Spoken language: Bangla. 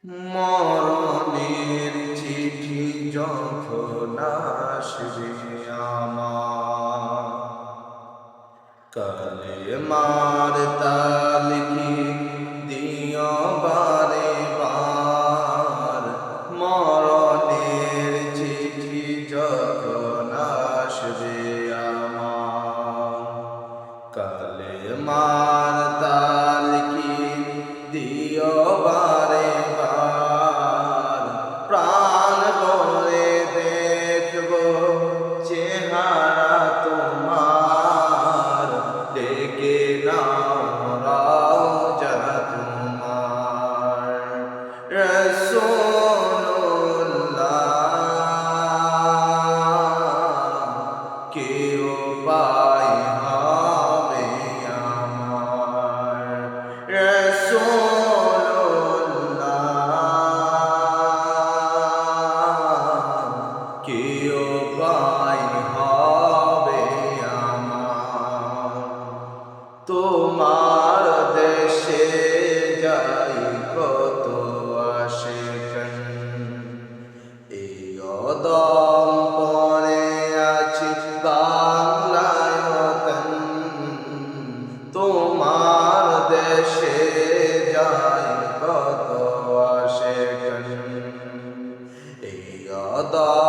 মরণের চিঠি যখন আসবে আমার, কালেমার তালকি দিও বারে বার। মরণের চিঠি যখন আসবে আমার, কালেমার তালকি দিও বারে বার। প্রাণ ভরে দেখব চেহারা তোমার, ডেকে নাও রওজা তোমার। রাসূলুল্লাহ কেউ পাই হবে আমার, রাসূলুল্লাহ কেউ পাই হবে আমার। তোমার দেশে যাই কত আশিকান, এই অদম পরে আছি বাংলায় ওতন। তোমার দেশে যাই কত আশিকান, এই অদম